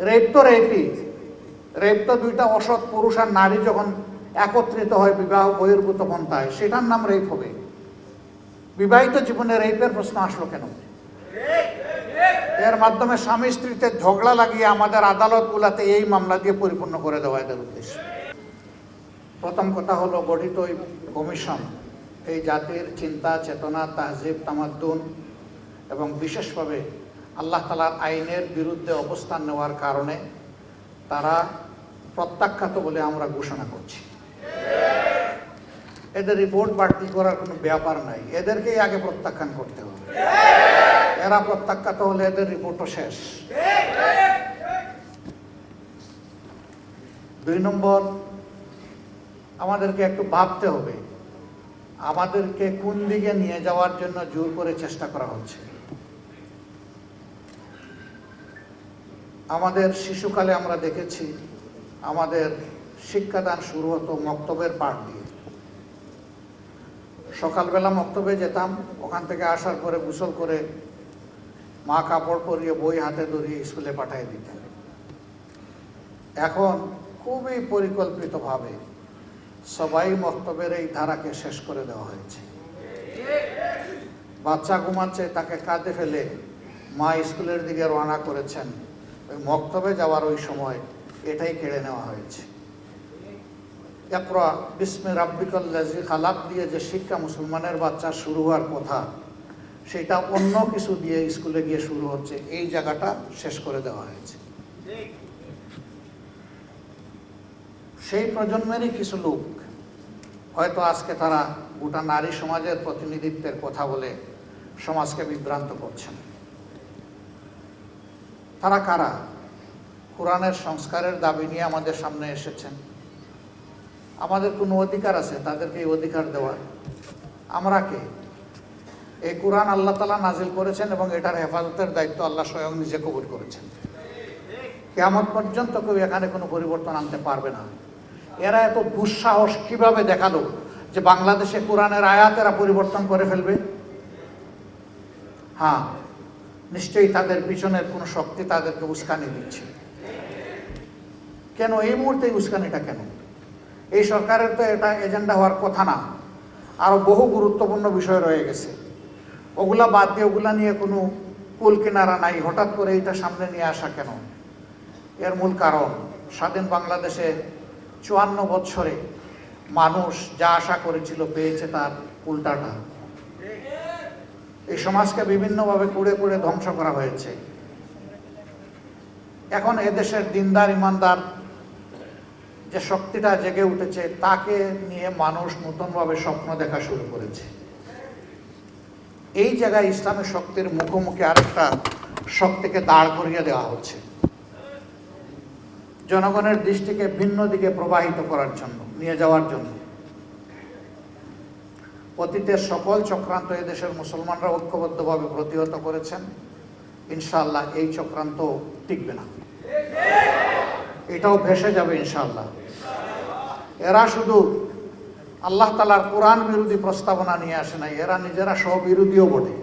Rape তো রেপই, rape তো দুইটা অসৎ পুরুষ আর নারী যখন একত্রিত হয় বিবাহ বহির্ভূত পন্থায়, সেটার নাম রেপ হবে। বিবাহিত জীবনে রেপের প্রশ্ন আসলো কেন? এর মাধ্যমে স্বামী স্ত্রীতে ঝগড়া লাগিয়ে আমাদের আদালতগুলোতে এই মামলা দিয়ে পরিপূর্ণ করে দেওয়া এদের উদ্দেশ্য। প্রথম কথা হলো, গঠিত ওই কমিশন এই জাতির চিন্তা চেতনা, তাহজিব, তামাদ্দুন এবং বিশেষভাবে আল্লাহ তাআলার আইনের বিরুদ্ধে অবস্থান নেওয়ার কারণে তারা প্রত্যাখ্যাত বলে আমরা ঘোষণা করছি। এদের রিপোর্ট বাড়তি করার কোনো ব্যাপার নাই, এদেরকেই আগে প্রত্যাখ্যান করতে হবে। এরা প্রত্যাখ্যাত হলে এদের রিপোর্টও শেষ। 2 নম্বর, আমাদেরকে একটু ভাবতে হবে আমাদেরকে কোন দিকে নিয়ে যাওয়ার জন্য জোর করে চেষ্টা করা হচ্ছে। আমাদের শিশুকালে আমরা দেখেছি আমাদের শিক্ষাদান শুরু হতো মক্তবের পাঠ দিয়ে। সকালবেলা মক্তবে যেতাম, ওখান থেকে আসার পরে গোসল করে মা কাপড় পরিয়ে বই হাতে ধরিয়ে স্কুলে পাঠিয়ে দিতেন। এখন খুবই পরিকল্পিতভাবে সবাই মক্তবের এই ধারাকে শেষ করে দেওয়া হয়েছে। বাচ্চা ঘুমাচ্ছে, তাকে কাঁধে ফেলে মা স্কুলের দিকে রওনা করেছেন, ওই মক্তবে যাওয়ার ওই সময় এটাই কেড়ে নেওয়া হয়েছে। ইকরা বিসমি রাব্বিকাল্লাযী খালাক দিয়ে যে শিক্ষা মুসলমানের বাচ্চা শুরু হওয়ার কথা, সেটা অন্য কিছু দিয়ে স্কুলে গিয়ে শুরু হচ্ছে। এই জায়গাটা শেষ করে দেওয়া হয়েছে। সেই প্রজন্মেরই কিছু লোক হয়তো আজকে তারা গোটা নারী সমাজের প্রতিনিধিত্বের কথা বলে সমাজকে বিভ্রান্ত করছেন। তারা কারা? কোরআনের সংস্কারের দাবি নিয়ে আমাদের সামনে এসেছেন। আমাদের কোনো অধিকার আছে তাদেরকে এই অধিকার দেওয়ার? আমরা কে? এই কোরআন আল্লাহ তাআলা নাজিল করেছেন এবং এটার হেফাজতের দায়িত্ব আল্লাহ স্বয়ং নিজে কবুল করেছেন। কিয়ামত পর্যন্ত কেউ এখানে কোনো পরিবর্তন আনতে পারবে না। এরা এত দুঃসাহস কিভাবে দেখালো যে বাংলাদেশে কোরআনের আয়াত এরা পরিবর্তন করে ফেলবে? হ্যাঁ, নিশ্চয়ই তাদের পিছনের কোনো শক্তি তাদেরকে উস্কানি দিচ্ছে। কেন এই মুহূর্তে উস্কানিটা কেন? এই সরকারের তো এটা এজেন্ডা হওয়ার কথা না। আরও বহু গুরুত্বপূর্ণ বিষয় রয়ে গেছে, ওগুলা বাদ দিয়ে ওগুলা নিয়ে কোনো কুল কিনারা নাই। হঠাৎ করে এটা সামনে নিয়ে আসা কেন? এর মূল কারণ, স্বাধীন বাংলাদেশে 54 বৎসরে মানুষ যা আশা করেছিল পেয়েছে তার উল্টাটা। এই সমাজকে বিভিন্নভাবে কুড়ে কুড়ে ধ্বংস করা হয়েছে। এখন এদেশের দিনদার ইমানদার যে শক্তিটা জেগে উঠেছে, তাকে নিয়ে মানুষ নতুনভাবে স্বপ্ন দেখা শুরু করেছে। এই জায়গায় ইসলামের শক্তির মুখোমুখি আরেকটা শক্তিকে দাঁড় করিয়ে দেওয়া হচ্ছে, জনগণের দৃষ্টিকে ভিন্ন দিকে প্রবাহিত করার জন্য, নিয়ে যাওয়ার জন্য। অতীতের সকল চক্রান্ত এদেশের মুসলমানরা ঐক্যবদ্ধভাবে প্রতিহত করেছেন। ইনশাআল্লাহ এই চক্রান্ত টিকবে না, এটাও ভেসে যাবে ইনশাআল্লাহ। এরা শুধু আল্লাহ তাআলার কোরআন বিরোধী প্রস্তাবনা নিয়ে আসে নাই, এরা নিজেরা স্ববিরোধীও বটে।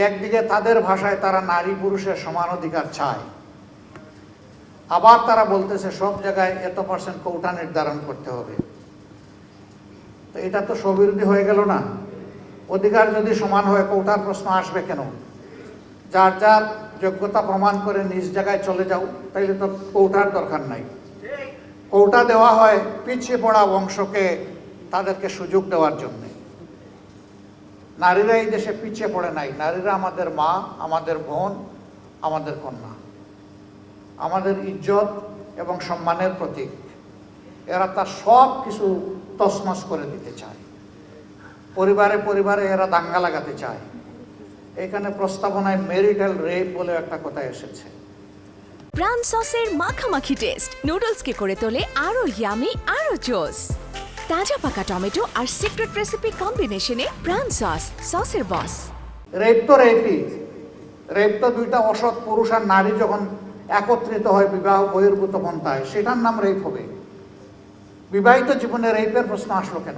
একদিকে তাদের ভাষায় তারা নারী পুরুষের সমান অধিকার চায়, আবার তারা বলতেছে সব জায়গায় এত % কোটা নির্ধারণ করতে হবে। তো এটা তো স্ববিরোধী হয়ে গেল না? অধিকার যদি সমান হয় কোটার প্রশ্ন আসবে কেন? যার যার যোগ্যতা প্রমাণ করে নিজ জায়গায় চলে যাও, তাইলে তো কোটার দরকার নাই। কোটা দেওয়া হয় পিছিয়ে পড়া বংশকে তাদেরকে সুযোগ দেওয়ার জন্য। নারীরা এই দেশে পিছিয়ে পড়ে নাই। নারীরা আমাদের মা, আমাদের বোন, আমাদের কন্যা, আমাদের ইজ্জত এবং সম্মানের প্রতীক। এরা তার সব কিছু তছনছ করে দিতে চায়। পরিবারে পরিবারে এরা দাঙ্গা লাগাতে চায়। এখানে প্রস্তাবনায় ম্যারিটাল রেপ বলে একটা কথা এসেছে। প্রাণ সসের মাখামাখি টেস্ট নুডলসকে করে তোলে আরো ইয়ামি, আরো জোস। তাজা পাকা টমেটো আর সিক্রেট রেসিপি কম্বিনেশনে প্রাণ সসের বস। রেপ তো রেপই, রেপ তো দুইটা অসৎ পুরুষ আর নারী যখন একত্রিত হয় বিবাহ বহির্ভূত পন্থায়, সেটার নাম রেপ হবে। বিবাহিত জীবনে রেপের প্রশ্ন আসলো কেন?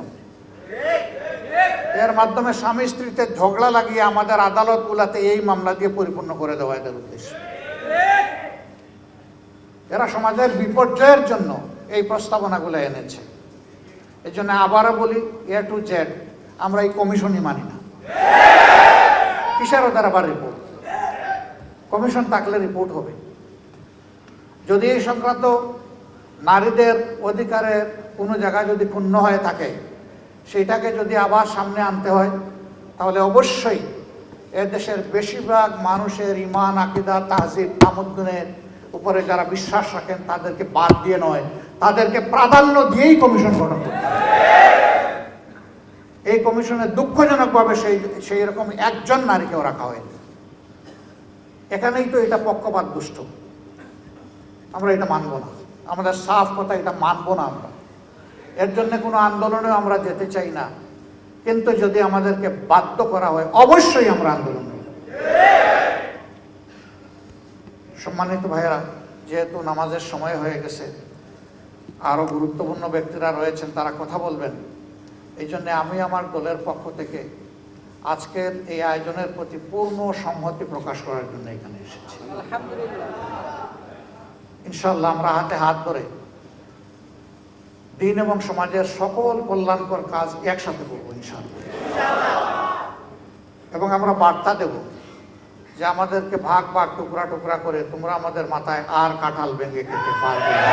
এর মাধ্যমে স্বামী স্ত্রীতে ঝগড়া লাগিয়ে আমাদের আদালতগুলোতে এই মামলা দিয়ে পরিপূর্ণ করে দেওয়া এদের উদ্দেশ্য। এরা সমাজের বিপর্যয়ের জন্য এই প্রস্তাবনাগুলো এনেছে। এই জন্য আবারও বলি, এ টু জেড আমরা এই কমিশনই মানি না। কিসের ওদের আবার রিপোর্ট? কমিশন থাকলে রিপোর্ট হবে। যদি এই সংক্রান্ত নারীদের অধিকারের কোনো জায়গায় যদি ক্ষুণ্ণ হয়ে থাকে, সেইটাকে যদি আবার সামনে আনতে হয়, তাহলে অবশ্যই এ দেশের বেশিরভাগ মানুষের ঈমান, আকীদা, তাহজিব, তামাদ্দুনের উপরে যারা বিশ্বাস রাখেন তাদেরকে বাদ দিয়ে নয়, তাদেরকে প্রাধান্য দিয়েই কমিশন গঠন করতে হবে। এই কমিশনে দুঃখজনকভাবে সেই রকম একজন নারীকেও রাখা হয়নি। এখানেই তো এটা পক্ষপাত দুষ্ট। আমরা এটা মানব না, আমাদের সাফ কথা, এটা মানব না আমরা। এর জন্য কোনো আন্দোলনেও আমরা যেতে চাই না, কিন্তু যদি আমাদেরকে বাধ্য করা হয় অবশ্যই আমরা আন্দোলন করব। সম্মানিত ভাইয়েরা, যেহেতু নামাজের সময় হয়ে গেছে, আরও গুরুত্বপূর্ণ ব্যক্তিরা রয়েছেন, তারা কথা বলবেন। এই জন্য আমি আমার দলের পক্ষ থেকে আজকের এই আয়োজনের প্রতি পূর্ণ সংহতি প্রকাশ করার জন্য এখানে এসেছি। ইনশাআল্লাহ আমরা হাতে হাত ধরে দিন এবং সমাজের সকল কল্যাণকর কাজ একসাথে করবো ইনশাআল্লাহ। এবং আমরা বার্তা দেব যে আমাদেরকে ভাগ ভাগ, টুকরা টুকরা করে তোমরা আমাদের মাথায় আর কাঁঠাল ভেঙে খেতে পারবে না।